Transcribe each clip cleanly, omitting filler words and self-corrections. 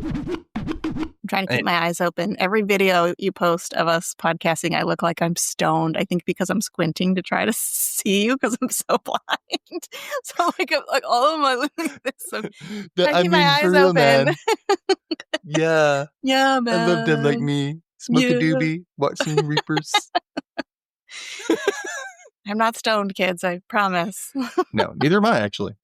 I'm trying to keep my eyes open. Every video you post of us podcasting, I look like I'm stoned. I think because I'm squinting to try to see you because I'm so blind. So like all of my like this. So I keep my eyes for real, open. man. Yeah. Yeah, man. I love Dead Like Me. Smoke a doobie. Watch some Reapers. I'm not stoned, kids. I promise. No, neither am I, actually.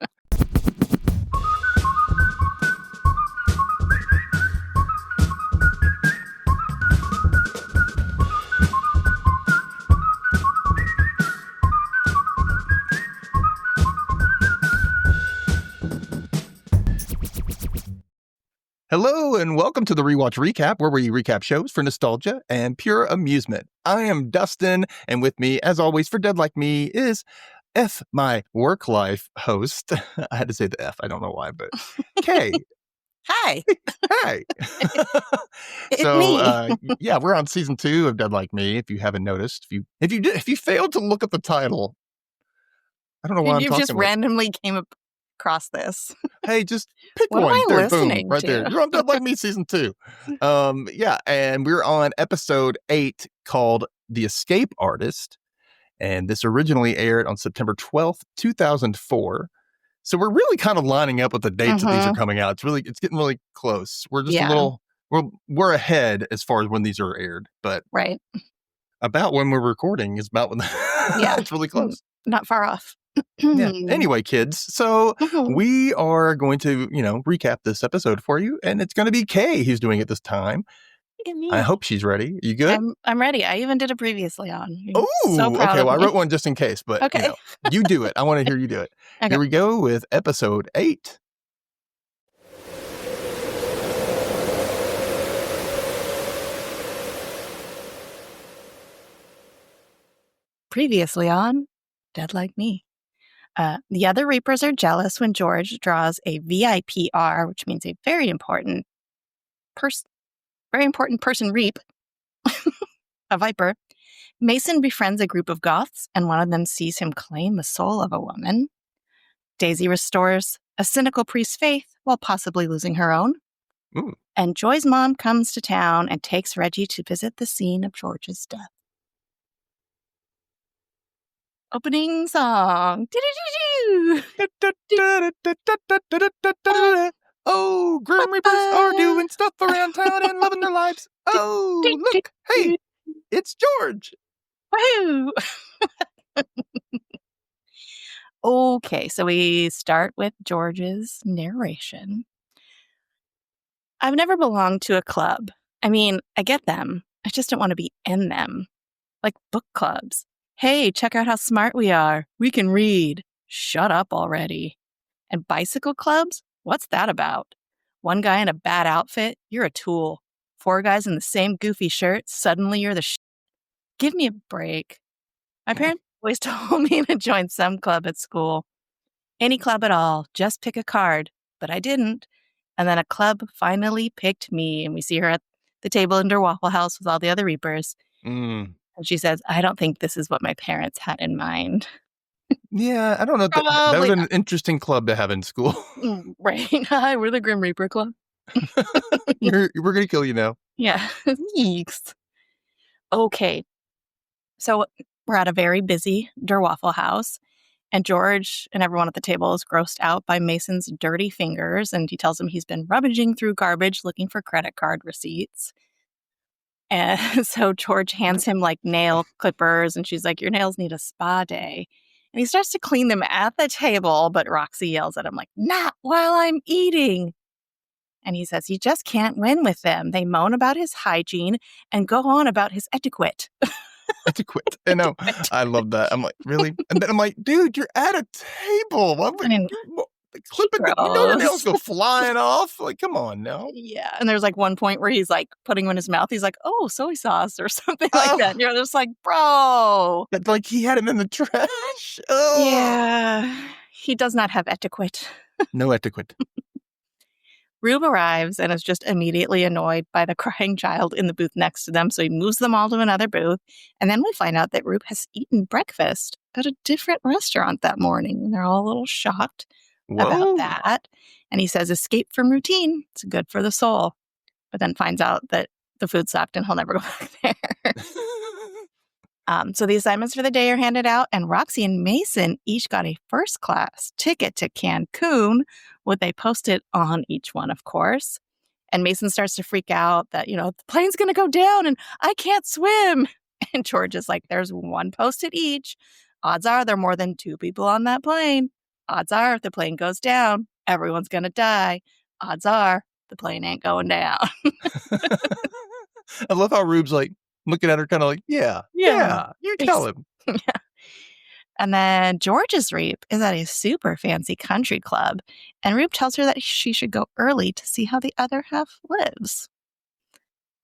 Hello and welcome to the Rewatch Recap, where we recap shows for nostalgia and pure amusement. I am Dustin, and with me, as always, for Dead Like Me is F, my work life host. I had to say the F, I don't know why, but K. Hi. Hi. Yeah, we're on season 2 of Dead Like Me. If you haven't noticed, if you failed to look at the title, I don't know why I'm talking. You just randomly came across this. Hey, just pick what one. Am I there, listening boom, right to? there. You're on Dead Like Me season 2. Yeah, and we're on episode 8 called "The Escape Artist," and this originally aired on September 12th, 2004. So we're really kind of lining up with the dates that these are coming out. It's getting really close. We're just a little we're ahead as far as when these are aired, but right about when we're recording is about when it's really close. Not far off. Yeah. Anyway, kids, so we are going to, recap this episode for you, and it's going to be Kay who's doing it this time. I hope she's ready. You good? I'm ready. I even did it previously on. Oh, so okay. Well, I wrote one just in case, but you do it. I want to hear you do it. Okay. Here we go with episode 8. Previously on Dead Like Me. The other Reapers are jealous when George draws a VIPR, which means a very important person Reap, a Viper. Mason befriends a group of goths, and one of them sees him claim the soul of a woman. Daisy restores a cynical priest's faith while possibly losing her own. Ooh. And Joy's mom comes to town and takes Reggie to visit the scene of George's death. Opening song. Oh, Grim Reapers are doing stuff around town and loving their lives. Oh, look. Hey, it's George. Woohoo! Okay, so we start with George's narration. I've never belonged to a club. I mean, I get them. I just don't want to be in them. Like book clubs. Hey, check out how smart we are. We can read. Shut up already. And bicycle clubs? What's that about? One guy in a bad outfit? You're a tool. 4 guys in the same goofy shirt? Suddenly you're the Give me a break. My parents always told me to join some club at school. Any club at all. Just pick a card. But I didn't. And then a club finally picked me. And we see her at the table in her Waffle House with all the other Reapers. Mm. And she says, I don't think this is what my parents had in mind. Yeah, I don't know. That was an interesting club to have in school. Right. Hi, we're the Grim Reaper Club. We're going to kill you now. Yeah. Yeeks. Okay. So we're at a very busy Der Waffle House. And George and everyone at the table is grossed out by Mason's dirty fingers. And he tells him he's been rummaging through garbage looking for credit card receipts. And so George hands him like nail clippers, and she's like, your nails need a spa day. And he starts to clean them at the table, but Roxy yells at him like, not while I'm eating. And he says he just can't win with them. They moan about his hygiene and go on about his etiquette. Etiquette. I know. I love that. I'm like, really? And then I'm like, dude, you're at a table. Clip it. You know your nails go flying off. Like, come on, no. Yeah. And there's like one point where he's like putting them in his mouth. He's like, oh, soy sauce or something like that. And you're just like, bro. But like he had him in the trash. Oh. Yeah. He does not have etiquette. No etiquette. Rube arrives and is just immediately annoyed by the crying child in the booth next to them. So he moves them all to another booth. And then we find out that Rube has eaten breakfast at a different restaurant that morning. And they're all a little shocked about that. And he says, escape from routine. It's good for the soul. But then finds out that the food sucked and he'll never go back there. So the assignments for the day are handed out, and Roxy and Mason each got a first class ticket to Cancun, with a post-it on each one, of course. And Mason starts to freak out that, the plane's going to go down and I can't swim. And George is like, there's one post-it each. Odds are there are more than 2 people on that plane. Odds are if the plane goes down, everyone's going to die. Odds are the plane ain't going down. I love how Rube's like looking at her kind of like, yeah, you tell him. Yeah. And then George's Rube is at a super fancy country club, and Rube tells her that she should go early to see how the other half lives.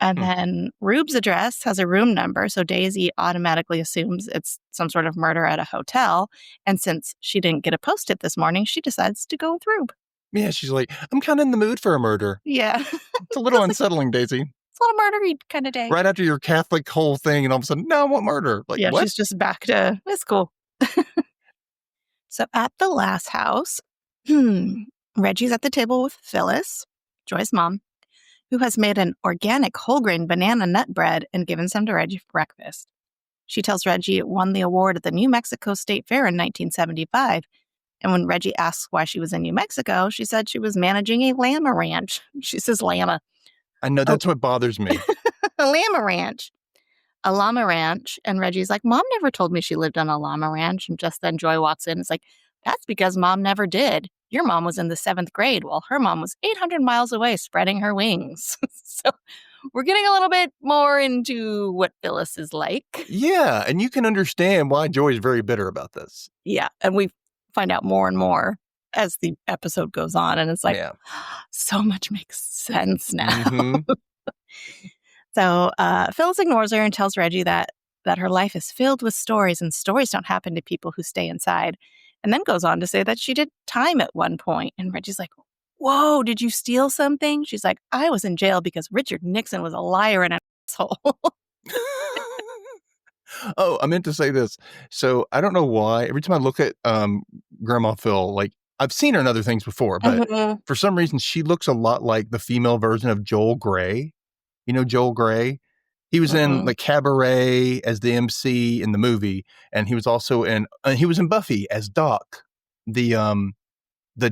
And then Rube's address has a room number, so Daisy automatically assumes it's some sort of murder at a hotel. And since she didn't get a post-it this morning, she decides to go with Rube. Yeah, she's like, I'm kind of in the mood for a murder. Yeah. It's a little unsettling, Daisy. It's a little murdery kind of day. Right after your Catholic whole thing, and all of a sudden, no, I want murder. Like, yeah, what? She's just back to, it's cool. So at the last house, Reggie's at the table with Phyllis, Joy's mom, who has made an organic whole grain banana nut bread and given some to Reggie for breakfast. She tells Reggie it won the award at the New Mexico State Fair in 1975. And when Reggie asks why she was in New Mexico, she said she was managing a llama ranch. She says llama. I know, that's what bothers me. A llama ranch. A llama ranch. And Reggie's like, Mom never told me she lived on a llama ranch. And just then Joy walks in. It's like, that's because Mom never did. Your mom was in the 7th grade while her mom was 800 miles away spreading her wings. So we're getting a little bit more into what Phyllis is like. Yeah, and you can understand why Joy is very bitter about this. Yeah, and we find out more and more as the episode goes on. And it's like, so much makes sense now. Mm-hmm. So Phyllis ignores her and tells Reggie that her life is filled with stories, and stories don't happen to people who stay inside. And then goes on to say that she did time at one point. And Reggie's like, whoa, did you steal something? She's like, I was in jail because Richard Nixon was a liar and an asshole. Oh, I meant to say this. So I don't know why. Every time I look at Grandma Phyl, like, I've seen her in other things before, but for some reason she looks a lot like the female version of Joel Grey. You know Joel Grey? He was in the Cabaret as the MC in the movie, and he was also in Buffy as Doc, the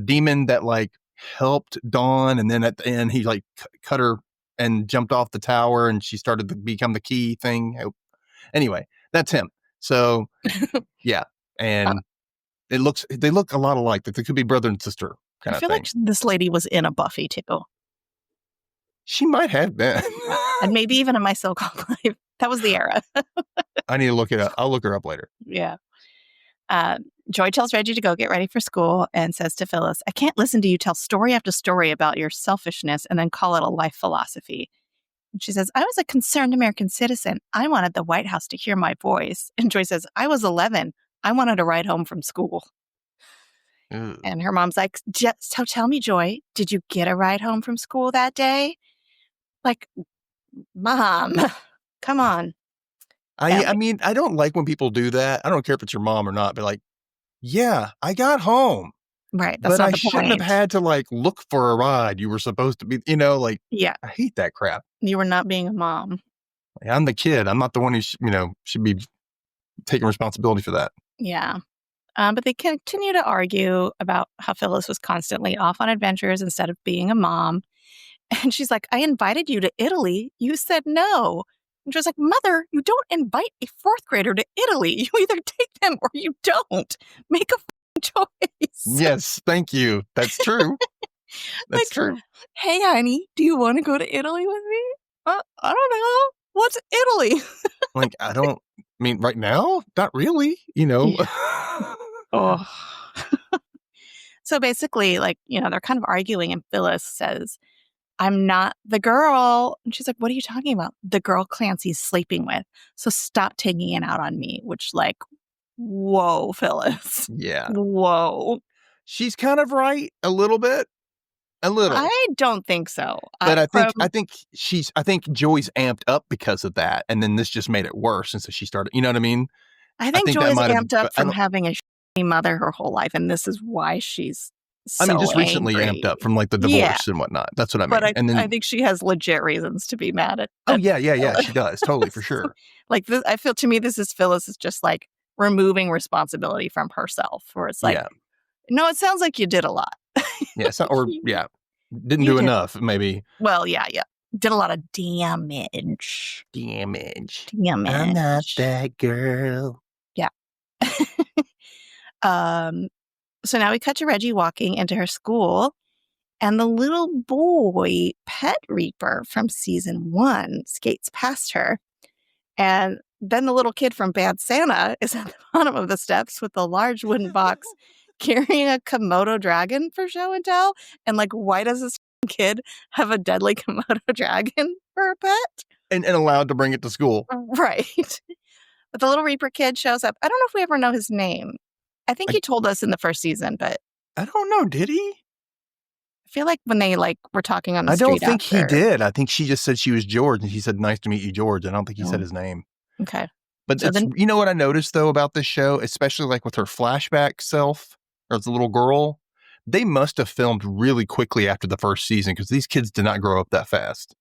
demon that like helped Dawn, and then at the end he like cut her and jumped off the tower, and she started to become the key thing. Anyway, that's him. So yeah, and they look a lot alike. That they could be brother and sister kind of thing. I feel like this lady was in a Buffy too. She might have been. And maybe even in My So-Called Life. That was the era. I need to look it up. I'll look her up later. Yeah. Joy tells Reggie to go get ready for school and says to Phyllis, I can't listen to you tell story after story about your selfishness and then call it a life philosophy. And she says, I was a concerned American citizen. I wanted the White House to hear my voice. And Joy says, I was 11. I wanted a ride home from school. And her mom's like, so tell me, Joy, did you get a ride home from school that day? Like, Mom, come on. I mean, I don't like when people do that. I don't care if it's your mom or not, but like, yeah, I got home. Right. That's but I shouldn't have had to like look for a ride. You were supposed to be, like, yeah. I hate that crap. You were not being a mom. I'm the kid. I'm not the one who, should be taking responsibility for that. Yeah. But they continue to argue about how Phyllis was constantly off on adventures instead of being a mom. And she's like, I invited you to Italy. You said no. And she was like, Mother, you don't invite a 4th grader to Italy. You either take them or you don't. Make a choice. Yes, thank you. That's true. That's true. Hey, honey, do you want to go to Italy with me? I don't know. What's Italy? Like, right now? Not really, Yeah. Oh. So basically, they're kind of arguing, and Phyllis says, I'm not the girl. And she's like, what are you talking about? The girl Clancy's sleeping with. So stop taking it out on me, which whoa, Phyllis. Yeah. Whoa. She's kind of right a little bit. A little. I don't think so. But I think Joy's amped up because of that. And then this just made it worse. And so she started, you know what I mean? I think Joy's amped up from having a shitty mother her whole life. And this is why she's I mean, so just recently amped angry. up from like the Yeah, divorce and whatnot. That's what I but mean. And I then, think she has legit reasons to be mad oh at yeah, yeah, yeah, she does totally for Phyllis. sure. Like, this, I feel to me, this is Phyllis is just like removing responsibility from herself, where it's like, Yeah, no, it sounds like you did a lot. yeah, or you, yeah, didn't you do did. enough. Maybe Well, yeah, yeah. Did a lot of damage. damage. I'm not Damage. that girl. Yeah. um, so now we cut to Reggie walking into her school, and the little boy, Pet Reaper from season 1, skates past her. And then the little kid from Bad Santa is at the bottom of the steps with a large wooden box carrying a Komodo dragon for show and tell. And like, why does this kid have a deadly Komodo dragon for a pet? And allowed to bring it to school. Right. But the little Reaper kid shows up. I don't know if we ever know his name. I think I, he told us in the first season, but I don't know. Did he? I feel like when they like were talking on the I don't street think he after. did. I think she just said she was George, and he said, "Nice to meet you, George." I don't think he said Oh, his name. okay. But So it's, then, you know what I noticed though about this show, especially like with her flashback self or the little girl, they must have filmed really quickly after the first season because these kids did not grow up that fast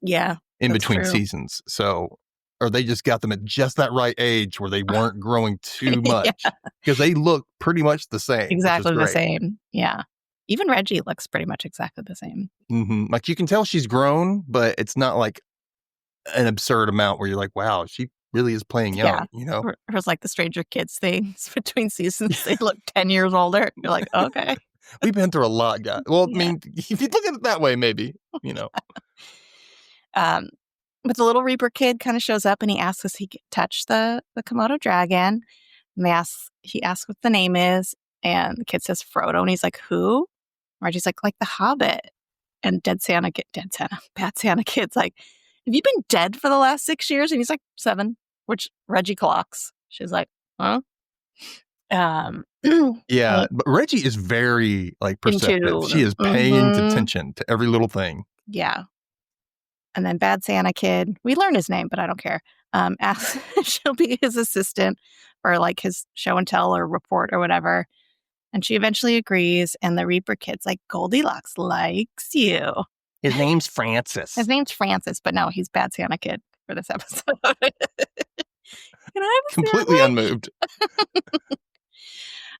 yeah, in that's between true. seasons. So, or they just got them at just that right age where they weren't growing too Yeah, much because they look pretty much the same, which is exactly the great. same. Yeah. Even Reggie looks pretty much exactly the same. Like you can tell she's grown, but it's not like an absurd amount where you're like, wow, she really is playing Yeah. young, you know? Or it's like the Stranger Kids things between seasons. They look 10 years older. You're like, okay. We've been through a lot, guys. Well, I Yeah. mean, if you look at it that way, maybe, you know. Um, but the little Reaper kid kind of shows up and he asks if he can touch the Komodo dragon. And he asks what the name is. And the kid says Frodo. And he's like, who? Reggie's like the Hobbit. And Bad Santa kid's like, have you been dead for the last 6 years? And he's like, 7, which Reggie clocks. She's like, huh? Yeah, And but Reggie is very like perceptive. She into, is paying attention to every little thing. yeah. And then Bad Santa kid, we learn his name, but I don't care. Asks if she'll be his assistant or like his show and tell or report or whatever. And she eventually agrees. And the Reaper kid's like, Goldilocks likes you. His name's Francis. His name's Francis, but no, he's Bad Santa kid for this episode. Can I have a Completely sandwich? unmoved.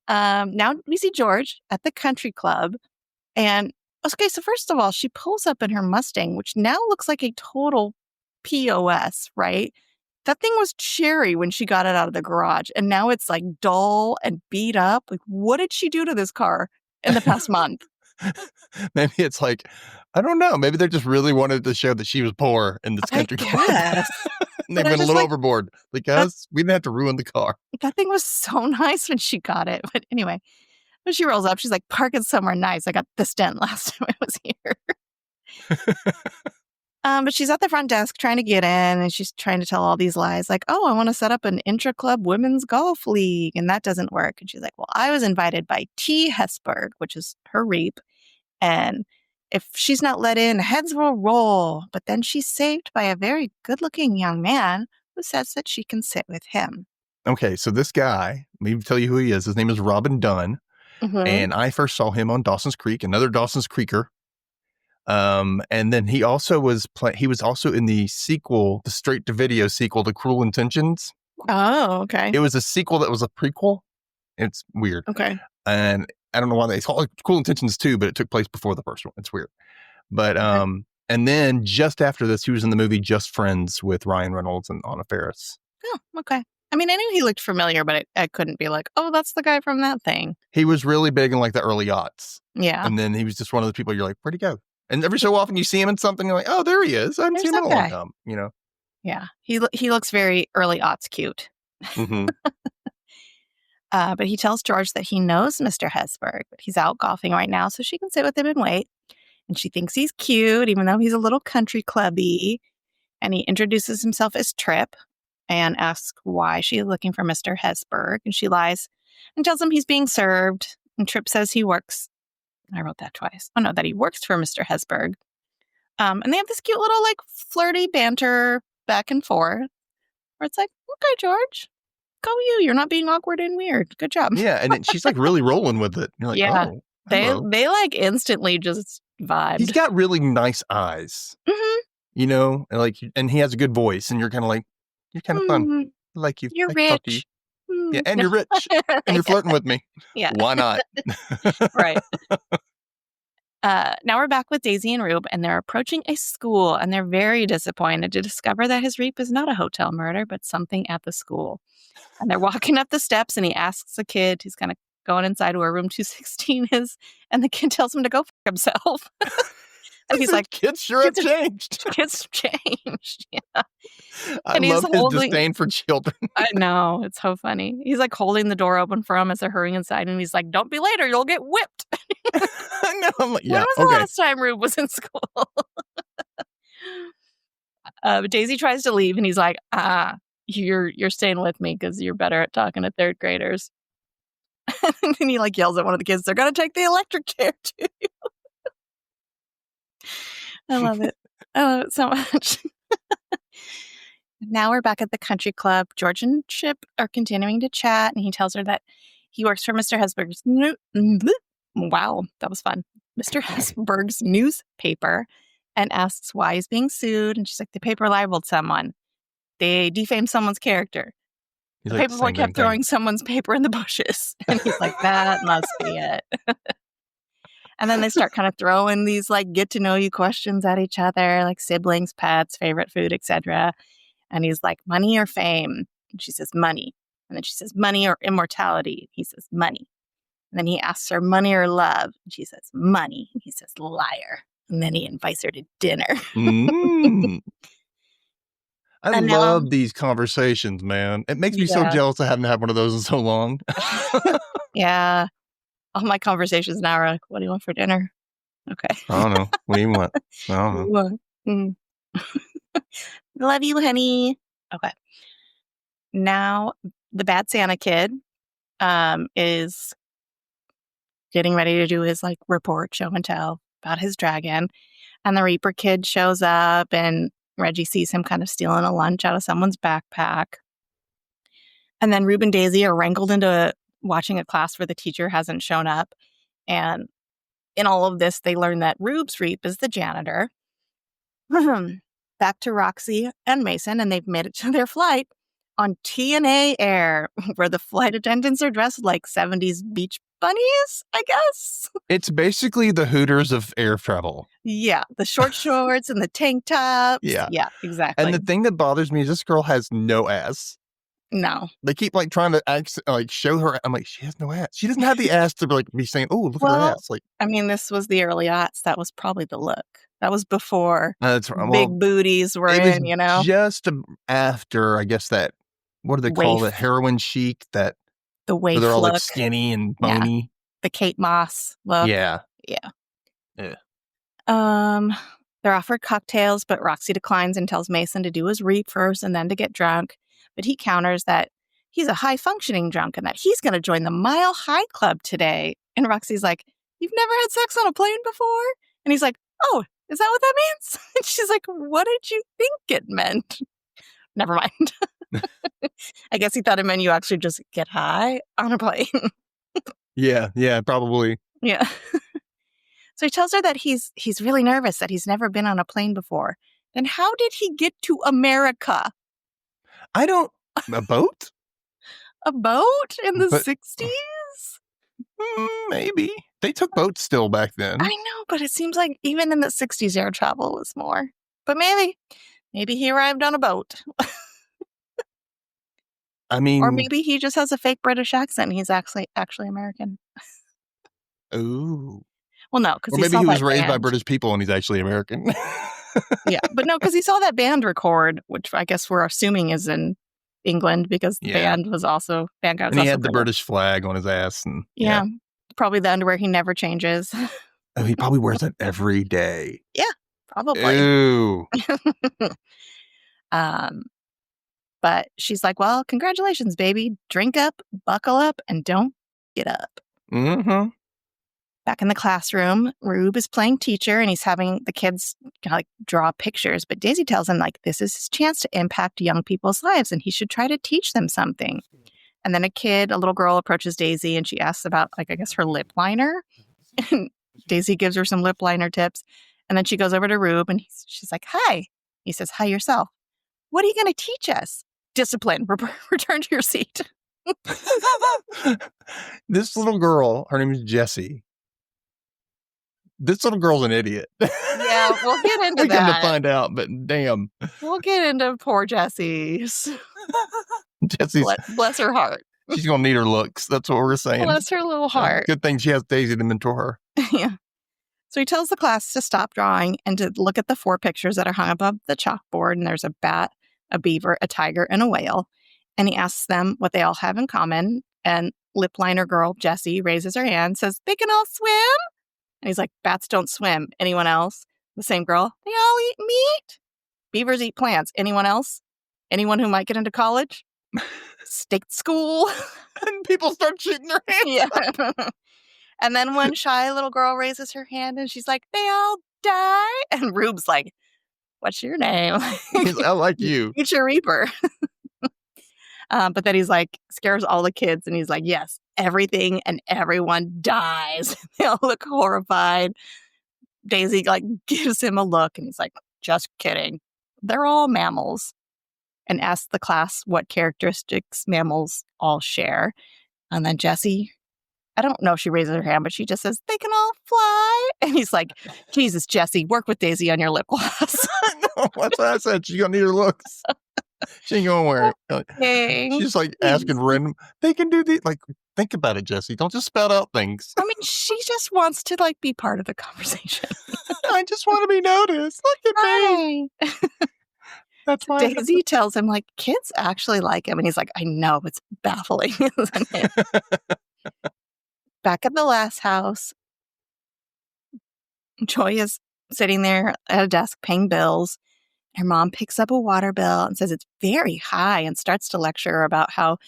Now we see George at the country club. And okay, so first of all, she pulls up in her Mustang, which now looks like a total POS, right? That thing was cherry when she got it out of the garage, and now it's like dull and beat up. Like, what did she do to this car in the past month? Maybe it's like, I don't know. Maybe they just really wanted to show that she was poor in this I country club. guess. And they But I went a just little like overboard that, because we didn't have to ruin the car. that thing was so nice when she got it. But anyway, when she rolls up, she's like, park it somewhere nice. I got this dent last time I was here. But she's at the front desk trying to get in, and she's trying to tell all these lies, like, oh, I want to set up an intra-club women's golf league, and that doesn't work. And she's like, well, I was invited by T. Hesburgh, which is her reap, and if she's not let in, heads will roll. But then she's saved by a very good-looking young man who says that she can sit with him. Okay, so this guy, let me tell you who he is. His name is Robin Dunn. Mm-hmm. And I first saw him on Dawson's Creek, another Dawson's Creeker. And then he also was in the sequel, the straight to video sequel to Cruel Intentions. Oh, okay. It was a sequel that was a prequel. It's weird. Okay. And I don't know why they call it Cruel Intentions 2, but it took place before the first one. It's weird. But Okay. and then just after this, he was in the movie Just Friends with Ryan Reynolds and Anna Faris. Oh, okay. I mean, I knew he looked familiar, but I couldn't be like, oh, that's the guy from that thing. He was really big in like the early aughts. Yeah. And then he was just one of the people you're like, where'd he go? And every so often you see him in something, you're like, oh, there he is. I haven't There's seen him that in a long guy. time, you know? Yeah. He looks very early aughts cute. Mm-hmm. But he tells George that he knows Mr. Hesburgh, but he's out golfing right now, so she can sit with him and wait. And she thinks he's cute, even though he's a little country clubby. And he introduces himself as Trip and asks why she is looking for Mr. Hesburgh. And she lies and tells him he's being served. And Trip says he works. I wrote that twice. Oh, no, that he works for Mr. Hesburgh. And they have this cute little, like, flirty banter back and forth where it's like, okay, George, go you. You're not being awkward and weird. Good job. Yeah. And then she's like really rolling with it. You're like, Yeah. oh. hello. They like instantly just vibed. He's got really nice eyes, you know, and he has a good voice, and you're kind of like, you're kind of fun. I like you. You're I can talk to you. rich. Yeah, and you're rich, and you're flirting with me. Yeah. Why not? Right. Now we're back with Daisy and Rube, and they're approaching a school, and they're very disappointed to discover that his rape is not a hotel murder, but something at the school. And they're walking up the steps, and he asks a kid who's kind of going inside where room 216 is, and the kid tells him to go f himself. And he's like, kids sure have changed. Kids changed. Yeah. I And he's love his holding- disdain for children. I know. It's so funny. He's like holding the door open for him as they're hurrying inside, and he's like, don't be late or you'll get whipped. I know. I'm like, yeah, When was the last time Rube was in school? Daisy tries to leave, and he's like, you're staying with me because you're better at talking to third graders. And then he like yells at one of the kids, they're going to take the electric chair too. I love it. I love it so much. Now we're back at the country club. George and Chip are continuing to chat, and he tells her that he works for Mr. Hesberg's wow, that was fun. Mr. Hesberg's newspaper, and asks why he's being sued. And she's like, the paper libeled someone. They defamed someone's character. He's The like, paper boy same kept thing. throwing someone's paper in the bushes. And he's like, that must be it. And then they start kind of throwing these like get to know you questions at each other, like siblings, pets, favorite food, etc. And he's like, money or fame? And she says, money. And then she says, money or immortality? He says, money. And then he asks her, money or love? And she says, money. And he says, liar. And then he invites her to dinner. I love these conversations, man. It makes me so jealous I haven't had one of those in so long. Yeah. All my conversations now are like, what do you want for dinner? Okay. I don't know. What do you want? I don't know. Love you, honey. Okay. Now the bad Santa kid is getting ready to do his like report, show and tell about his dragon. And the Reaper kid shows up, and Reggie sees him kind of stealing a lunch out of someone's backpack. And then Rube and Daisy are wrangled into watching a class where the teacher hasn't shown up. And in all of this, they learn that Rube's Reap is the janitor. Back to Roxy and Mason, and they've made it to their flight on TNA Air, where the flight attendants are dressed like 70s beach bunnies, I guess. It's basically the Hooters of air travel. Yeah, the short shorts and the tank tops. Yeah, exactly. And the thing that bothers me is this girl has no ass. No. They keep like trying to show her. I'm like, she has no ass. She doesn't have the ass to like be saying, "Oh, look at her ass." Like, I mean, this was the early aughts. That was probably the look. That was before big booties were in. You know, just after I guess that. What do they call it? Heroin chic. That the waif they're all look. like skinny and bony. Yeah. The Kate Moss look. Yeah. They're offered cocktails, but Roxy declines and tells Mason to do his reap first and then to get drunk. But he counters that he's a high-functioning drunk and that he's going to join the Mile High Club today. And Roxy's like, you've never had sex on a plane before? And he's like, oh, is that what that means? And she's like, what did you think it meant? Never mind. I guess he thought it meant you actually just get high on a plane. Yeah, probably. Yeah. So he tells her that he's really nervous, that he's never been on a plane before. Then how did he get to America? A boat? A boat in the 60s? Maybe. They took boats still back then. I know, but it seems like even in the 60s, air travel was more. But maybe he arrived on a boat. I mean... Or maybe he just has a fake British accent and he's actually American. Ooh. Well, no, because maybe he was raised by British people and he's actually American. Yeah, but no, because he saw that band record, which I guess we're assuming is in England because the band guy was also and he had the British flag on his ass. And probably the underwear he never changes. Oh, he probably wears that every day. Yeah, probably. Ooh. But she's like, well, congratulations, baby. Drink up, buckle up, and don't get up. Mm-hmm. Back in the classroom, Rube is playing teacher and he's having the kids like draw pictures. But Daisy tells him like this is his chance to impact young people's lives and he should try to teach them something. And then a little girl approaches Daisy and she asks about like, I guess her lip liner. And Daisy gives her some lip liner tips. And then she goes over to Rube and she's like, hi. He says, hi yourself. What are you going to teach us? Discipline. Return to your seat. This little girl, her name is Jessie. This little girl's an idiot. Yeah, we'll get into we that. come to find out, but damn. We'll get into poor Jesse's. Jesse's bless her heart. She's going to need her looks. That's what we're saying. Bless her little heart. Good thing she has Daisy to mentor her. Yeah. So he tells the class to stop drawing and to look at the 4 pictures that are hung above the chalkboard. And there's a bat, a beaver, a tiger, and a whale. And he asks them what they all have in common. And lip liner girl Jessie raises her hand, says, they can all swim? And he's like, bats don't swim. Anyone else? The same girl, they all eat meat. Beavers eat plants. Anyone else? Anyone who might get into college? State school. And people start shooting their hands. Yeah. And then one shy little girl raises her hand and she's like, they all die. And Rube's like, what's your name? I like you. Future Reaper. But then he's like, scares all the kids. And he's like, yes, everything and everyone dies. They all look horrified. Daisy like gives him a look and he's like, just kidding. They're all mammals. And asks the class what characteristics mammals all share. And then Jessie, I don't know if she raises her hand, but she just says, they can all fly. And he's like, Jesus, Jessie, work with Daisy on your lip gloss. No, that's what I said. She's going to need her looks. She ain't going to wear it. Okay. She's like asking random, they can do these. Like, think about it, Jessie. Don't just spout out things. I mean, she just wants to like be part of the conversation. I just want to be noticed. Look at me. That's why Daisy tells him, like, kids actually like him. And he's like, I know, it's baffling, isn't it? Back at the last house, Joy is sitting there at a desk paying bills. Her mom picks up a water bill and says it's very high and starts to lecture her about how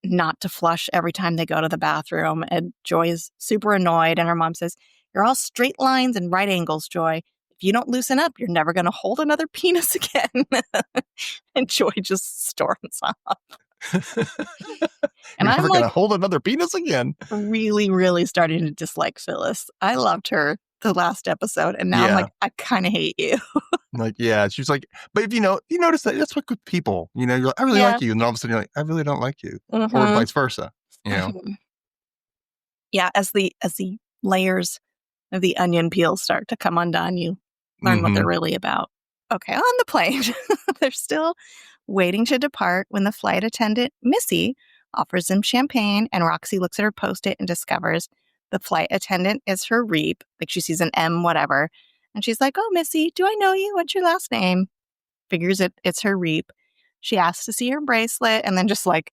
not to flush every time they go to the bathroom. And Joy is super annoyed. And her mom says, you're all straight lines and right angles, Joy. If you don't loosen up, you're never going to hold another penis again. And Joy just storms off. And I'm never going to hold another penis again. Really, really starting to dislike Phyllis. I loved her the last episode. And now I'm like, I kind of hate you. Like, yeah, she's like, but if you notice that that's what good people, you're like, I really like you. And then all of a sudden you're like, I really don't like you. Or vice versa, Yeah, as the layers of the onion peel start to come undone, you learn what they're really about. Okay, on the plane, they're still waiting to depart when the flight attendant, Missy, offers them champagne, and Roxy looks at her post-it and discovers the flight attendant is her Reap. Like, she sees an M whatever. And she's like, oh, Missy, do I know you? What's your last name? Figures it's her Reap. She asks to see her bracelet, and then just like,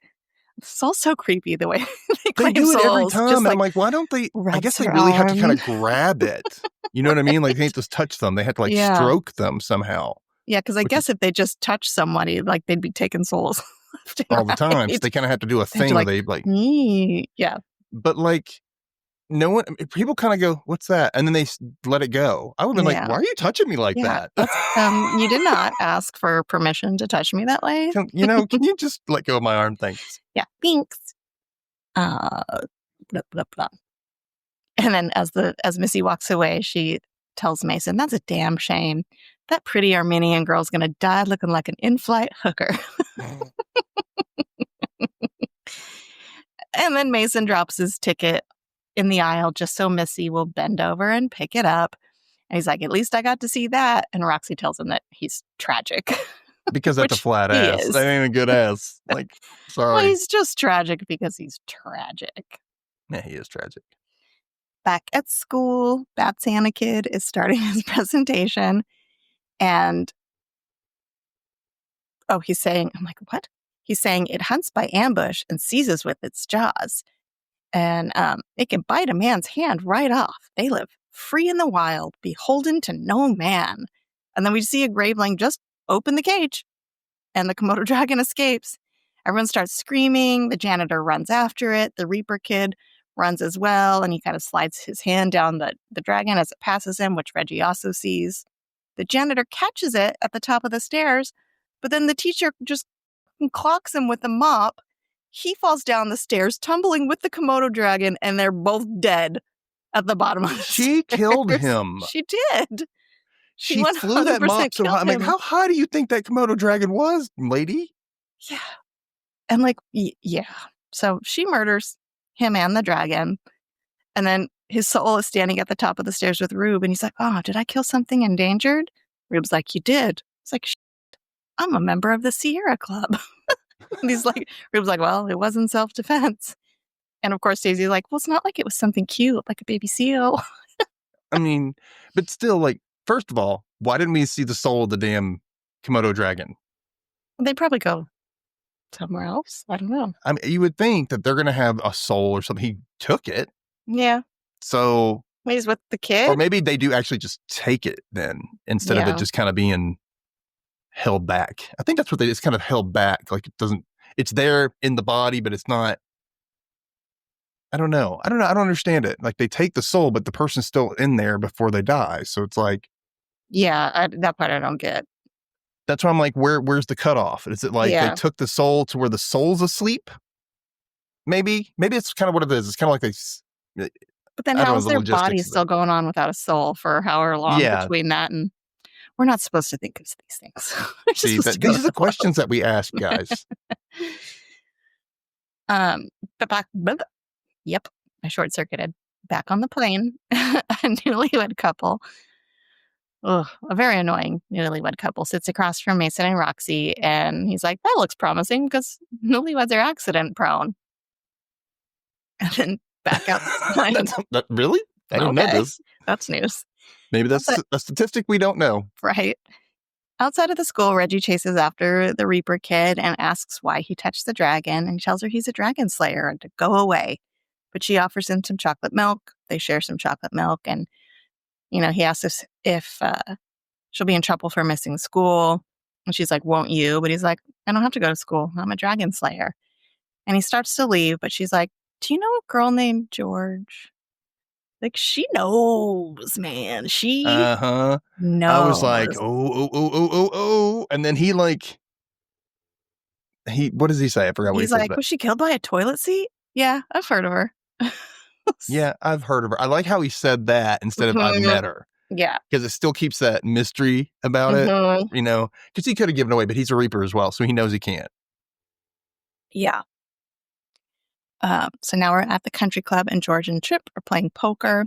it's all so creepy the way they claim do it souls. every time. Just, I'm like, why don't they? I guess they really have to kind of grab it. You know what I mean? Like, they can't just touch them. They have to like stroke them somehow. Yeah, because I guess if they just touch somebody, like, they'd be taking souls all the time. So they kind of have to do a thing where they like, yeah. But like, no one, people kind of go, what's that? And then they let it go. I would have been like, why are you touching me like that? You did not ask for permission to touch me that way. Can you just let go of my arm? Thanks. Yeah, thanks. Blah, blah, blah. And then as Missy walks away, she tells Mason, that's a damn shame. That pretty Armenian girl's going to die looking like an in-flight hooker. And then Mason drops his ticket in the aisle just so Missy will bend over and pick it up. And he's like, at least I got to see that. And Roxy tells him that he's tragic. Because that's a flat ass. That ain't a good ass. Like, sorry. Well, he's just tragic because he's tragic. Yeah, he is tragic. Back at school, Bad Santa Kid is starting his presentation. And, he's saying, I'm like, what? He's saying it hunts by ambush and seizes with its jaws. And it can bite a man's hand right off. They live free in the wild, beholden to no man. And then we see a graveling just open the cage, and the Komodo dragon escapes. Everyone starts screaming. The janitor runs after it. The Reaper kid runs as well, and he kind of slides his hand down the dragon as it passes him, which Reggie also sees. The janitor catches it at the top of the stairs, but then the teacher just clocks him with a mop. He falls down the stairs, tumbling with the Komodo dragon, and they're both dead. at the bottom of the She stairs. killed him. She did. She flew that 100% mop so high. killed I'm like, him. how high do you think that Komodo dragon was, lady? Yeah. And like, yeah. So she murders him and the dragon. And then his soul is standing at the top of the stairs with Rube. And he's like, oh, did I kill something endangered? Rube's like, you did. It's like, I'm a member of the Sierra Club. And he's like, Rube's like, well, it wasn't self-defense. And of course, Daisy's like, well, it's not like it was something cute, like a baby seal. I mean, but still, like, first of all, why didn't we see the soul of the damn Komodo dragon? They'd probably go somewhere else. I don't know. I mean, you would think that they're going to have a soul or something. He took it. Yeah. So, Maybe he's with the kid. or maybe they do actually just take it then instead of it just kind of being held back. I think that's what it's kind of held back. Like it's there in the body, but it's not. I don't know. I don't understand it. Like they take the soul, but the person's still in there before they die. So it's like, yeah, that part I don't get. That's why I'm like, where's the cutoff? Is it like they took the soul to where the soul's asleep? Maybe it's kind of what it is. It's kind of like but then how's their body still going on without a soul for however long between that and we're not supposed to think of these things. See, these are the questions that we ask, guys. Yep, I short-circuited. Back on the plane, a newlywed couple. Ugh, a very annoying newlywed couple sits across from Mason and Roxy, and he's like, that looks promising because newlyweds are accident prone. And then back out the plane. Really? I didn't know this. That's news. Maybe that's a statistic we don't know. Right. Outside of the school, Reggie chases after the Reaper kid and asks why he touched the dragon, and tells her he's a dragon slayer and to go away. But she offers him some chocolate milk. They share some chocolate milk, and he asks if she'll be in trouble for missing school. And she's like, won't you? But he's like, I don't have to go to school. I'm a dragon slayer. And he starts to leave, but she's like, do you know a girl named George? Like, she knows, man. She knows. I was like, oh. And then what does he say? I forgot what he says. He's like, was she killed by a toilet seat? Yeah, I've heard of her. Yeah, I've heard of her. I like how he said that instead of I've met her. Yeah. Because it still keeps that mystery about it, because he could have given away, but he's a Reaper as well, so he knows he can't. Yeah. So now we're at the country club, and George and Trip are playing poker,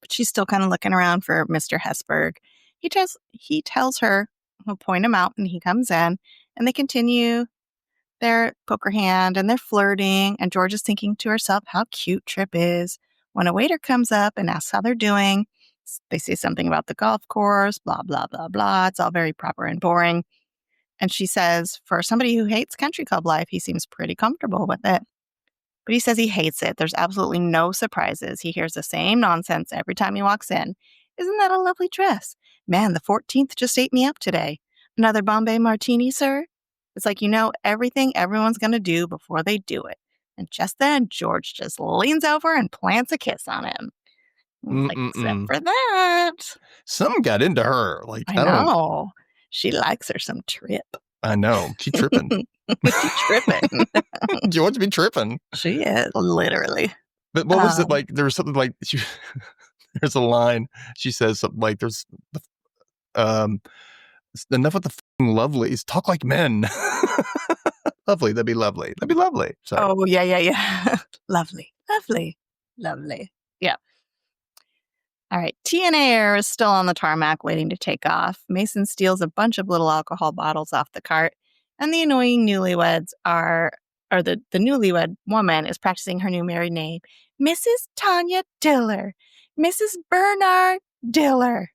but she's still kind of looking around for Mr. Hesburgh. He tells her he'll point him out, and he comes in, and they continue their poker hand, and they're flirting, and George is thinking to herself how cute Trip is. When a waiter comes up and asks how they're doing, they say something about the golf course, blah, blah, blah, blah. It's all very proper and boring. And she says, for somebody who hates country club life, he seems pretty comfortable with it. But he says he hates it. There's absolutely no surprises. He hears the same nonsense every time he walks in. Isn't that a lovely dress? Man, the 14th just ate me up today. Another Bombay martini, sir? It's like, everything everyone's going to do before they do it. And just then, George just leans over and plants a kiss on him. Like, except for that. Something got into her. Like, I know. She likes her some Trip. I know. She's tripping. She's tripping. George be tripping. She is, literally. But what was it like? There was something like, there's a line. She says something like, there's, enough with the lovelies. Talk like men. Lovely. That'd be lovely. That'd be lovely. Sorry. Oh, yeah. Lovely. Yeah. All right. TNA Air is still on the tarmac waiting to take off. Mason steals a bunch of little alcohol bottles off the cart, and the annoying newlyweds the newlywed woman is practicing her new married name, Mrs. Tanya Diller, Mrs. Bernard Diller.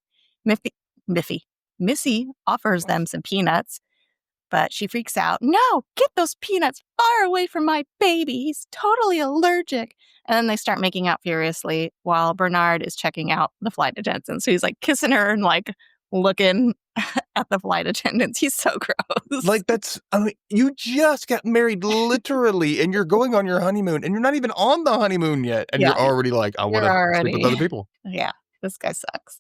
Missy offers them some peanuts, but she freaks out. No, get those peanuts far away from my baby. He's totally allergic. And then they start making out furiously while Bernard is checking out the flight attendants. So he's like kissing her and like looking at the flight attendants. He's so gross. Like you just got married literally and you're going on your honeymoon and you're not even on the honeymoon yet. And you're already like, I want to sleep with other people. Yeah, this guy sucks.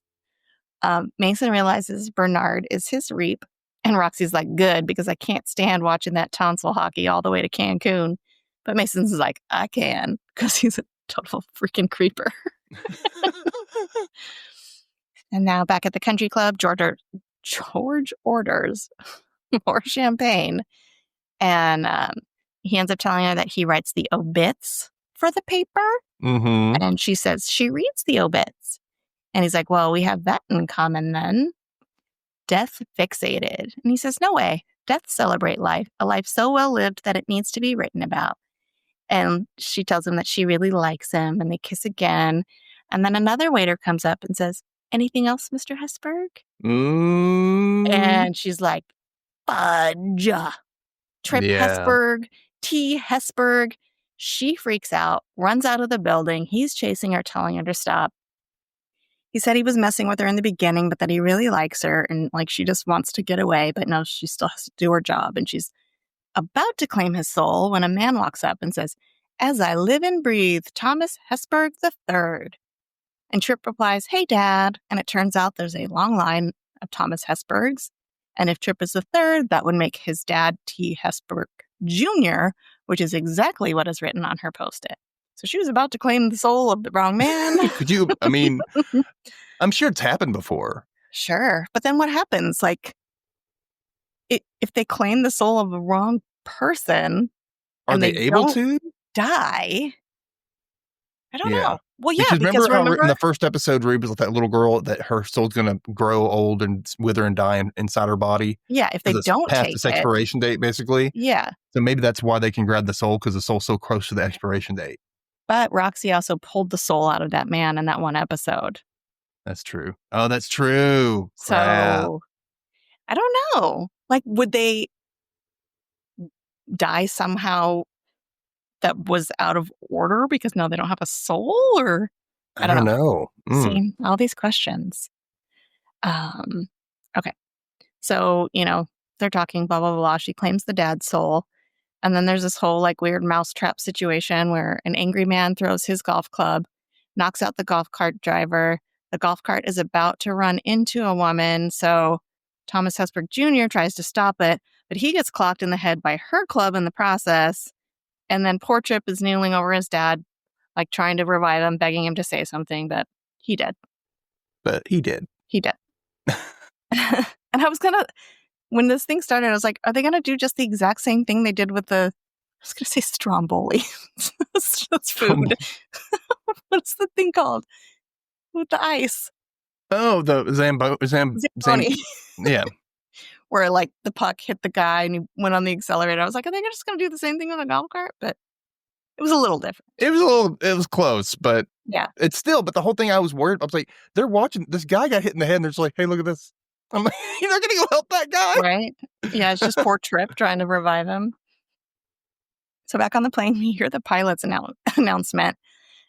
Mason realizes Bernard is his Reap. And Roxy's like, good, because I can't stand watching that tonsil hockey all the way to Cancun. But Mason's like, I can, because he's a total freaking creeper. And now back at the country club, George orders more champagne. And he ends up telling her that he writes the obits for the paper. Mm-hmm. And she says she reads the obits. And he's like, well, we have that in common then. Death fixated. And he says, no way. Death celebrate life, a life so well lived that it needs to be written about. And she tells him that she really likes him, and they kiss again. And then another waiter comes up and says, anything else, Mr. Hesberg? And she's like, fudge. Trip Hesberg, T. Hesberg. She freaks out, runs out of the building. He's chasing her, telling her to stop. He said he was messing with her in the beginning, but that he really likes her and like she just wants to get away, but no, she still has to do her job. And she's about to claim his soul when a man walks up and says, as I live and breathe, Thomas Hesberg III. And Trip replies, hey, Dad. And it turns out there's a long line of Thomas Hesbergs. And if Trip is the third, that would make his dad T. Hesberg Jr., which is exactly what is written on her Post-it. So she was about to claim the soul of the wrong man. Could you, I mean, I'm sure it's happened before. Sure. But then what happens? Like, if they claim the soul of the wrong person, are they able to die? I don't know. Well, yeah, because remember in the first episode, Rube was with that little girl that her soul's going to grow old and wither and die inside her body. Yeah, if they don't past take its expiration date, basically. Yeah. So maybe that's why they can grab the soul, because the soul's so close to the expiration date. But Roxy also pulled the soul out of that man in that one episode. That's true. Oh, that's true. Crap. So I don't know. Like, would they die somehow that was out of order because now they don't have a soul? Or I don't know. See, all these questions. Okay. So, they're talking, blah, blah, blah. She claims the dad's soul. And then there's this whole like weird mousetrap situation where an angry man throws his golf club, knocks out the golf cart driver. The golf cart is about to run into a woman. So Thomas Hesberg Jr. tries to stop it, but he gets clocked in the head by her club in the process. And then poor Trip is kneeling over his dad, like trying to revive him, begging him to say something, but he did. He did. And I was when this thing started, I was like, are they going to do just the exact same thing they did with I was going to say Stromboli. That's food. What's the thing called? With the ice. Oh, the Zamboni. Yeah. Where like the puck hit the guy and he went on the accelerator. I was like, are they just going to do the same thing with a golf cart? But it was a little different. It was close, but yeah, it's still, but the whole thing I was worried, I was like, they're watching, this guy got hit in the head and they're just like, hey, look at this. I'm like, you're not going to go help that guy. Right. Yeah. It's just poor Trip trying to revive him. So back on the plane, we hear the pilot's announcement.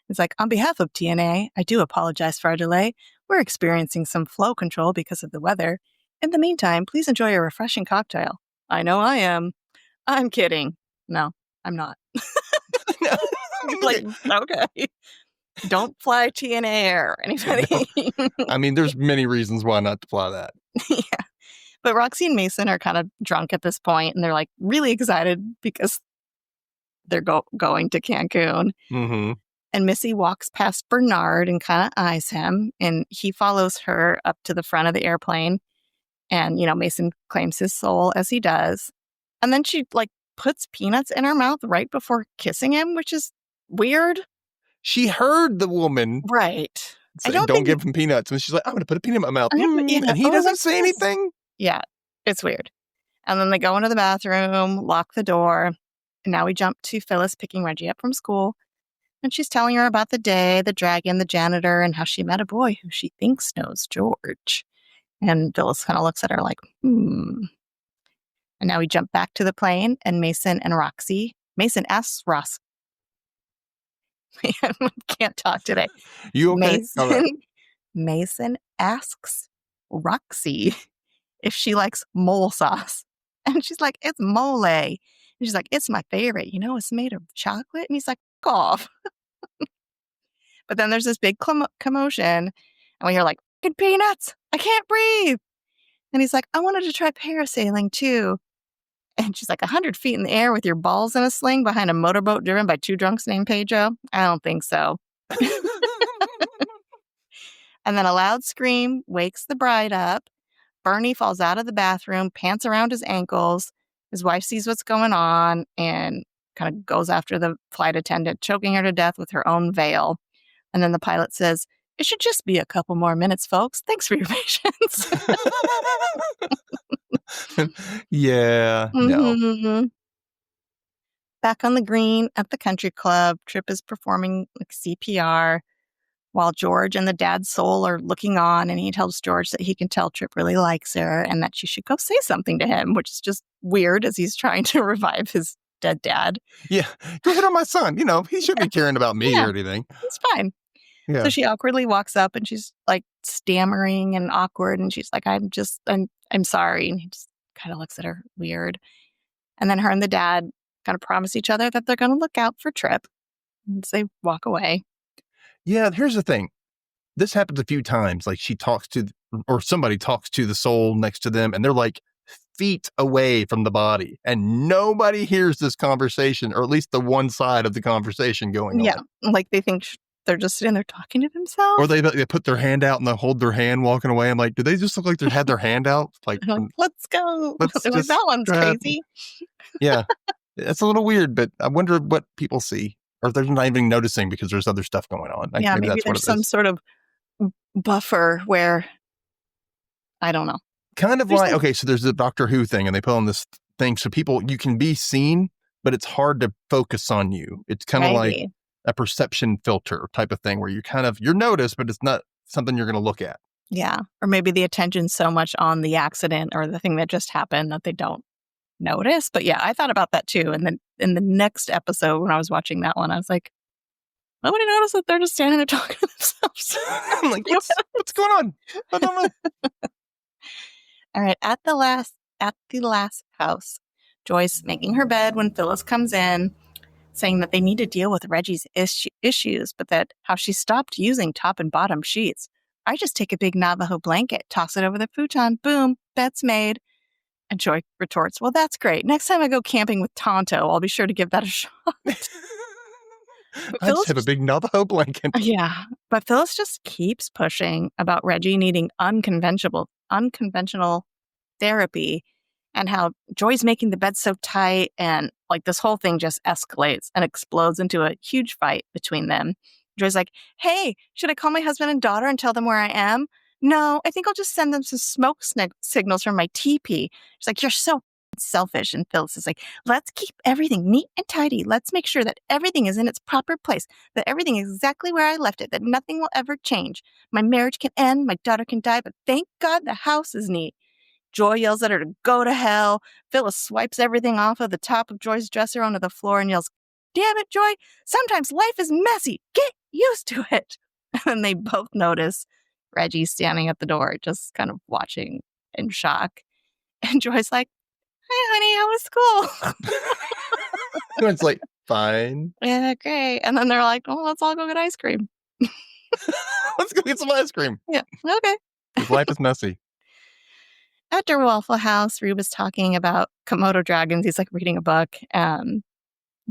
It's like, on behalf of TNA, I do apologize for our delay. We're experiencing some flow control because of the weather. In the meantime, please enjoy a refreshing cocktail. I know I am. I'm kidding. No, I'm not. Like, okay. Don't fly TNA Air, anybody. I mean, there's many reasons why not to fly that. Yeah. But Roxy and Mason are kind of drunk at this point, and they're like really excited because they're going to Cancun. Mm-hmm. And Missy walks past Bernard and kind of eyes him, and he follows her up to the front of the airplane. And, Mason claims his soul as he does. And then she like puts peanuts in her mouth right before kissing him, which is weird. She heard the woman. Right. Say, don't give him peanuts. And she's like, I'm going to put a peanut in my mouth. And he doesn't say anything. Yeah, it's weird. And then they go into the bathroom, lock the door. And now we jump to Phyllis picking Reggie up from school. And she's telling her about the day, the dragon, the janitor, and how she met a boy who she thinks knows George. And Phyllis kind of looks at her like, And now we jump back to the plane and Mason and Roxy. Mason asks Ross. I can't talk today. You okay? Mason asks Roxy if she likes mole sauce. And she's like, it's mole. And she's like, it's my favorite. It's made of chocolate. And he's like, cough. But then there's this big commotion. And we hear like, good peanuts. I can't breathe. And he's like, I wanted to try parasailing too. And she's like, 100 feet in the air with your balls in a sling behind a motorboat driven by two drunks named Pedro? I don't think so. And then a loud scream wakes the bride up. Bernie falls out of the bathroom, pants around his ankles. His wife sees what's going on and kind of goes after the flight attendant, choking her to death with her own veil. And then the pilot says, "It should just be a couple more minutes, folks. Thanks for your patience." Yeah, no. Mm-hmm. Back on the green at the country club, Trip is performing like CPR while George and the dad's soul are looking on, and he tells George that he can tell Trip really likes her and that she should go say something to him, which is just weird as he's trying to revive his dead dad. Yeah, go hit on my son. He shouldn't be caring about me Yeah. or anything. It's fine. Yeah. So she awkwardly walks up and she's like stammering and awkward, and she's like, I'm sorry. And he just kind of looks at her weird. And then her and the dad kind of promise each other that they're going to look out for Trip. And so they walk away. Yeah, here's the thing. This happens a few times. Like she talks to, or somebody talks to the soul next to them, and they're like feet away from the body, and nobody hears this conversation, or at least the one side of the conversation going on. Yeah, like they think they're just sitting there talking to themselves. Or they put their hand out and they hold their hand walking away. I'm like, do they just look like they had their hand out? Like, let's go. Let's Like, that one's crazy. Yeah, it's a little weird, but I wonder what people see, or if they're not even noticing because there's other stuff going on. Yeah, maybe that's there's some sort of buffer where, I don't know. Kind of like, okay, so there's the Doctor Who thing, and they put on this thing so people, you can be seen, but it's hard to focus on you. It's kind of like a perception filter type of thing where you're noticed, but it's not something you're going to look at. Yeah. Or maybe the attention's so much on the accident or the thing that just happened that they don't notice. But yeah, I thought about that too. And then in the next episode, when I was watching that one, I was like, nobody noticed that they're just standing there talking to themselves. I'm like, what's going on? I don't know. All right. At the last house, Joy's making her bed when Phyllis comes in, saying that they need to deal with Reggie's issues, but that how she stopped using top and bottom sheets. I just take a big Navajo blanket, toss it over the futon, boom, bed's made. And Joy retorts, well, that's great. Next time I go camping with Tonto, I'll be sure to give that a shot. I just have a big Navajo blanket. Yeah, but Phyllis just keeps pushing about Reggie needing unconventional therapy, and how Joy's making the bed so tight, and like this whole thing just escalates and explodes into a huge fight between them. Joy's like, hey, should I call my husband and daughter and tell them where I am? No, I think I'll just send them some smoke signals from my teepee. She's like, you're so selfish. And Phyllis is like, let's keep everything neat and tidy. Let's make sure that everything is in its proper place, that everything is exactly where I left it, that nothing will ever change. My marriage can end, my daughter can die, but thank God the house is neat. Joy yells at her to go to hell. Phyllis swipes everything off of the top of Joy's dresser onto the floor and yells, damn it, Joy, sometimes life is messy. Get used to it. And they both notice Reggie standing at the door, just kind of watching in shock. And Joy's like, hey, honey, how was school? It's like, fine. Yeah, great. And then they're like, oh, let's all go get ice cream. Let's go get some ice cream. Yeah, okay. His life is messy. After Waffle House, Rube is talking about Komodo dragons. He's like reading a book.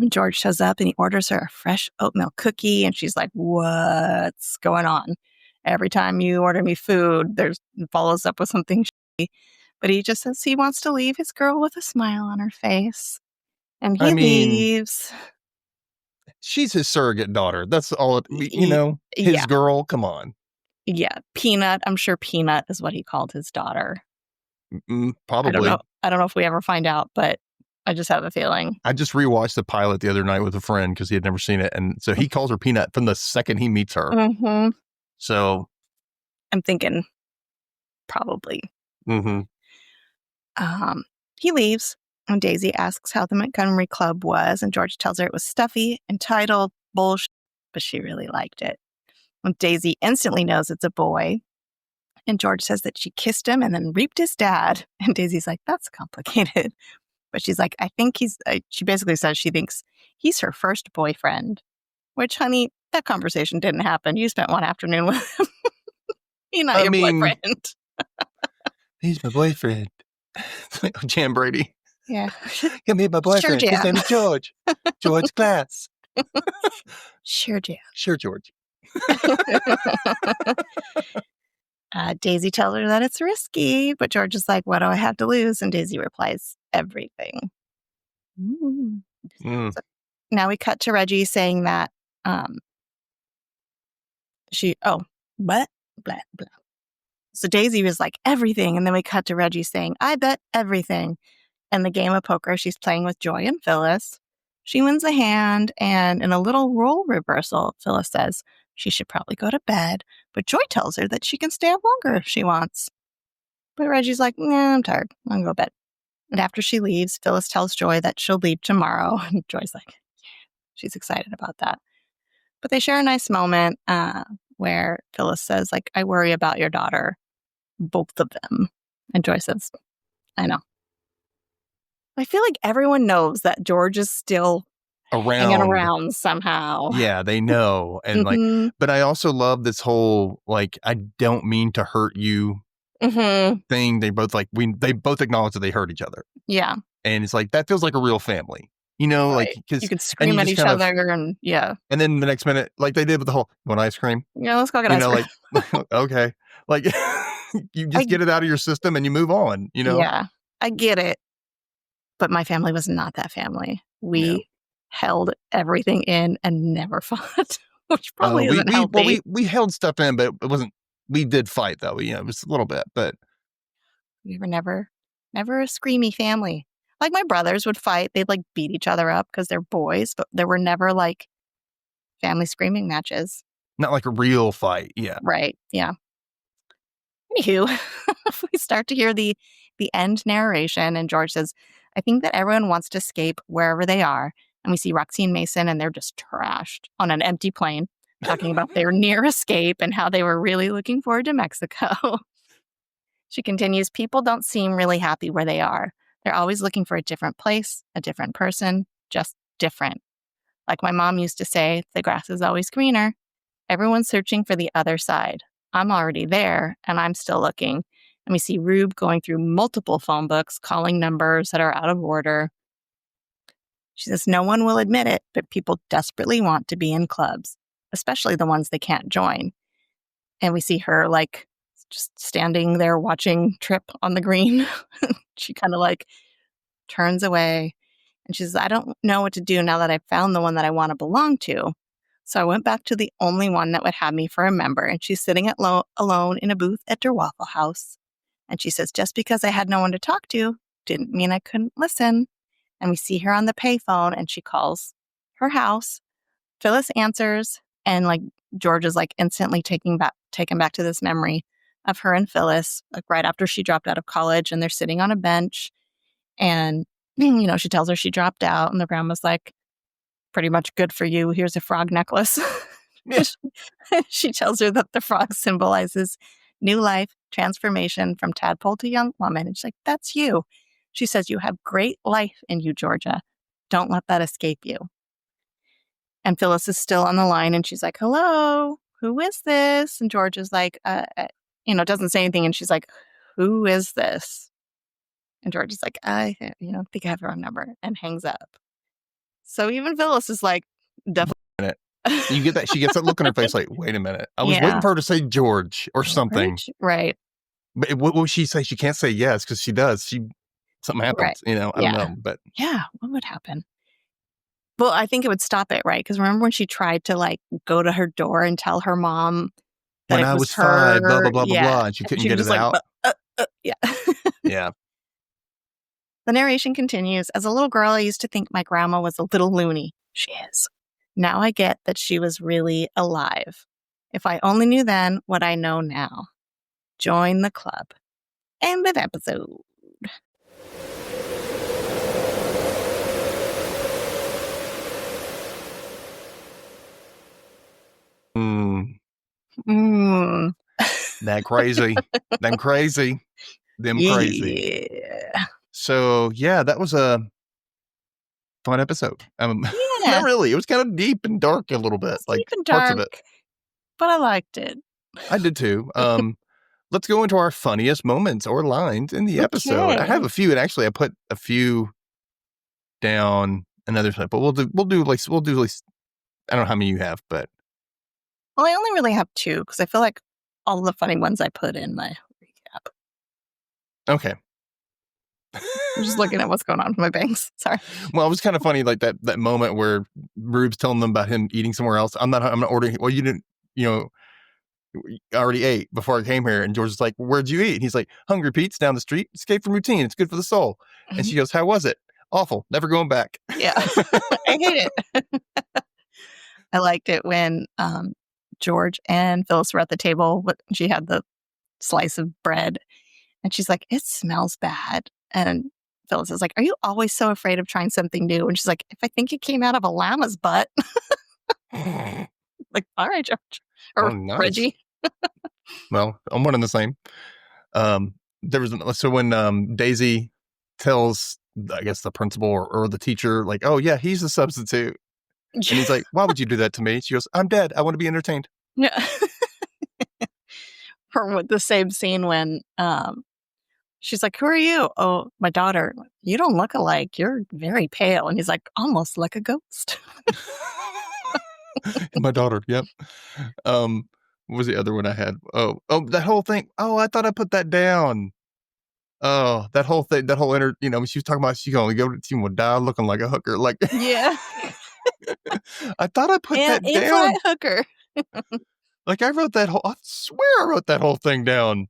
George shows up and he orders her a fresh oatmeal cookie. And she's like, what's going on? Every time you order me food, follows up with something shitty. But he just says he wants to leave his girl with a smile on her face. And he leaves. She's his surrogate daughter. That's all, his girl. Come on. Yeah. Peanut. I'm sure Peanut is what he called his daughter. Probably. I don't know if we ever find out, but I just have a feeling. I just rewatched the pilot the other night with a friend because he had never seen it. And so he calls her Peanut from the second he meets her. Mm-hmm. So I'm thinking probably. Mm-hmm. He leaves and Daisy asks how the Montgomery Club was, and George tells her it was stuffy, entitled, bullshit, but she really liked it. And Daisy instantly knows it's a boy. And George says that she kissed him and then raped his dad. And Daisy's like, that's complicated. But she's like, I think she basically says she thinks he's her first boyfriend. Which, honey, that conversation didn't happen. You spent one afternoon with him. He's not your boyfriend. He's my boyfriend. Jan Brady. Yeah. He'll meet my boyfriend. Sure, his name is George. George Glass. Sure, Jan. Sure, George. Daisy tells her that it's risky, but George is like, what do I have to lose? And Daisy replies, everything. Mm. Mm. So now we cut to Reggie saying that what? Blah, blah. So Daisy was like, everything. And then we cut to Reggie saying, I bet everything. And the game of poker she's playing with Joy and Phyllis. She wins a hand, and in a little role reversal, Phyllis says she should probably go to bed, but Joy tells her that she can stay up longer if she wants. But Reggie's like, nah, I'm tired. I'll go to bed. And after she leaves, Phyllis tells Joy that she'll leave tomorrow. And Joy's like, she's excited about that. But they share a nice moment where Phyllis says, like, I worry about your daughter, both of them. And Joy says, I know. I feel like everyone knows that George is still hanging around somehow. Yeah, they know. And Mm-hmm. but I also love this whole, like, I don't mean to hurt you thing. They both they both acknowledge that they hurt each other. Yeah. And it's like, that feels like a real family, you know, right. like, because you could scream at each other and yeah. And then the next minute, like they did with the whole, you want ice cream? Yeah, let's go get ice cream. Like, okay. Like, you just get it out of your system and you move on, you know? Yeah, I get it. But my family was not that family. We held everything in and never fought, which probably isn't healthy. We held stuff in, but it wasn't, we did fight though. It was a little bit, but. We were never a screamy family. Like my brothers would fight. They'd like beat each other up because they're boys, but there were never like family screaming matches. Not like a real fight. Yeah. Right. Yeah. Anywho, we start to hear the end narration, and George says, I think that everyone wants to escape wherever they are. And we see Roxy and Mason, and they're just trashed on an empty plane, talking about their near escape and how they were really looking forward to Mexico. She continues, people don't seem really happy where they are. They're always looking for a different place, a different person, just different. Like my mom used to say, the grass is always greener. Everyone's searching for the other side. I'm already there, and I'm still looking. And we see Rube going through multiple phone books, calling numbers that are out of order. She says, no one will admit it, but people desperately want to be in clubs, especially the ones they can't join. And we see her like just standing there watching Trip on the green. She kind of like turns away and she says, I don't know what to do now that I've found the one that I want to belong to. So I went back to the only one that would have me for a member. And she's sitting alone in a booth at Der Waffle House. And she says, just because I had no one to talk to didn't mean I couldn't listen. And we see her on the payphone and she calls her house. Phyllis answers, and like George is like instantly taken back to this memory of her and Phyllis, like right after she dropped out of college, and they're sitting on a bench. And, she tells her she dropped out, and the grandma's like, pretty much good for you. Here's a frog necklace. Yeah. She tells her that the frog symbolizes new life, transformation from tadpole to young woman. And she's like, that's you. She says, you have great life in you, Georgia. Don't let that escape you. And Phyllis is still on the line and she's like, hello, who is this? And George is like, doesn't say anything. And she's like, who is this? And George is like, I think I have the wrong number, and hangs up. So even Phyllis is like, definitely. You get that? She gets that look on her face like, wait a minute. I was waiting for her to say George or something. Right. But what will she say? She can't say yes because she does. Something happens, I don't know. But yeah, what would happen? Well, I think it would stop it, right? Because remember when she tried to like go to her door and tell her mom that when it I was was her, 5, blah, blah, blah, blah, blah, and she couldn't get it out. Yeah. Yeah. The narration continues. As a little girl, I used to think my grandma was a little loony. She is. Now I get that she was really alive. If I only knew then what I know now. Join the club. End of episode. That crazy. Them crazy. Yeah. So, yeah, that was a fun episode. Not really. It was kind of deep and dark a little bit. Like deep and parts dark, of it. But I liked it. I did too. Let's go into our funniest moments or lines in the episode. I have a few, and actually I put a few down another time, but we'll do at least, I don't know how many you have, but Well, I only really have 2 because I feel like all the funny ones I put in my recap. Okay. I'm just looking at what's going on with my bangs. Sorry. Well, it was kind of funny, like that moment where Rube's telling them about him eating somewhere else. I'm not ordering. Well, you didn't, I already ate before I came here. And George is like, where'd you eat? And he's like, Hungry Pete's down the street. Escape from routine. It's good for the soul. And she goes, how was it? Awful. Never going back. Yeah. I hate it. I liked it when George and Phyllis were at the table. She had the slice of bread and she's like, it smells bad. And Phyllis is like, are you always so afraid of trying something new? And she's like, if I think it came out of a llama's butt. Like, all right, George. Or nice. Reggie. Well, I'm one and the same. So when Daisy tells, I guess, the principal or the teacher, like, oh, yeah, he's the substitute. And he's like, why would you do that to me? She goes, I'm dead. I want to be entertained. Yeah. Or with the same scene when she's like, who are you? Oh, my daughter. You don't look alike. You're very pale. And he's like, almost like a ghost. My daughter. Yep. What was the other one I had? Oh, that whole thing. Oh, I thought I put that down. Oh, that whole thing, she was talking about she will die looking like a hooker. Like, yeah. I thought I put that down. Hooker. Like I swear I wrote that whole thing down.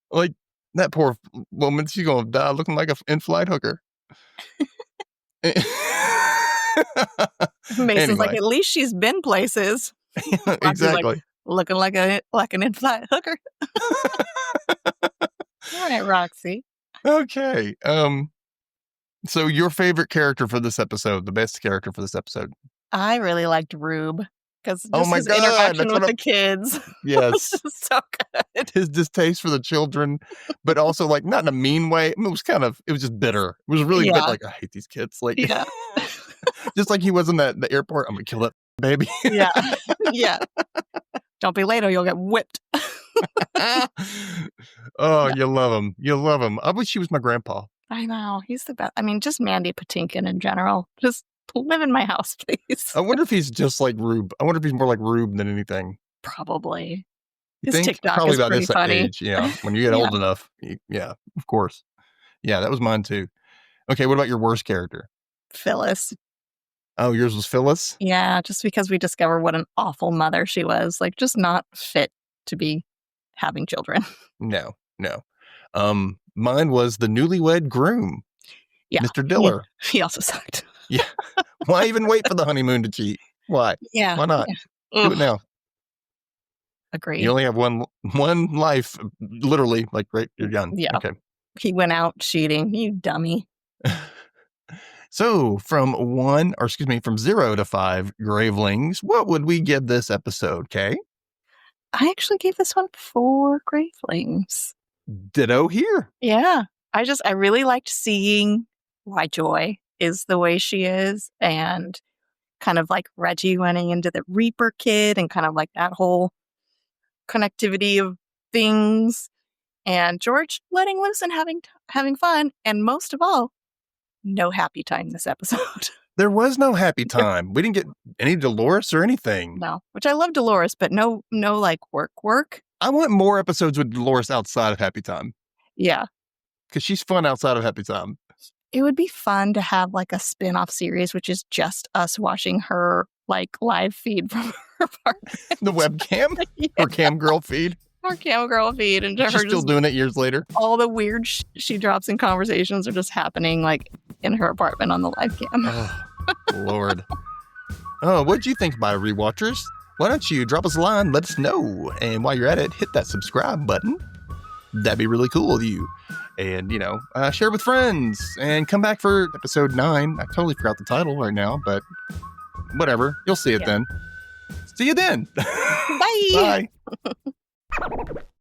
Like that poor woman, she's gonna die looking like an in-flight hooker. Mason's anyway. like, at least she's been places. Exactly. Like, looking like an in-flight hooker. All right, Roxy. Okay. So your favorite character for this episode, the best character for this episode? I really liked Rube because his God, interaction with the kids. Yes. Was so good. His distaste for the children, but also like not in a mean way. I mean, it was just bitter. It was really bitter, like, I hate these kids. Like, yeah. Just like he was in the airport. I'm gonna kill that baby. Yeah. Yeah. Don't be late or you'll get whipped. Oh, you love him. You love him. I wish he was my grandpa. I know. He's the best. I mean, just Mandy Patinkin in general. Just live in my house, please. I wonder if he's just like Rube. I wonder if he's more like Rube than anything. Probably. You His think? TikTok Probably is about pretty this funny. age. Yeah. When you get old enough. Yeah, of course. Yeah, that was mine too. Okay, what about your worst character? Phyllis. Oh, yours was Phyllis? Yeah, just because we discovered what an awful mother she was. Like, just not fit to be having children. No. Mine was the newlywed groom. Yeah. Mr. Diller. He also sucked. Yeah. Why even wait for the honeymoon to cheat? Why? Yeah. Why not? Yeah. Do it now. Agreed. You only have one life, literally, like, right, you're done. Yeah. Okay. He went out cheating. You dummy. So from 0 to 5 gravelings, what would we give this episode, Kay? I actually gave this one 4 gravelings. Ditto here. Yeah. I really liked seeing why Joy is the way she is, and kind of like Reggie running into the Reaper kid and kind of like that whole connectivity of things, and George letting loose and having fun, and most of all, no happy time this episode. There was no happy time. We didn't get any Dolores or anything. No, which I love Dolores, but no like work. I want more episodes with Dolores outside of happy time. Yeah. Because she's fun outside of happy time. It would be fun to have like a spin-off series, which is just us watching her like live feed from her apartment. The webcam? Yeah. Her cam girl feed? Her cam girl feed. And she's still doing it years later. All the weird she drops in conversations are just happening like in her apartment on the live cam. Oh, Lord. Oh, what'd you think, my rewatchers? Why don't you drop us a line, let us know. And while you're at it, hit that subscribe button. That'd be really cool of you. And, share with friends and come back for episode 9. I totally forgot the title right now, but whatever. You'll see it then. See you then. Bye. Bye.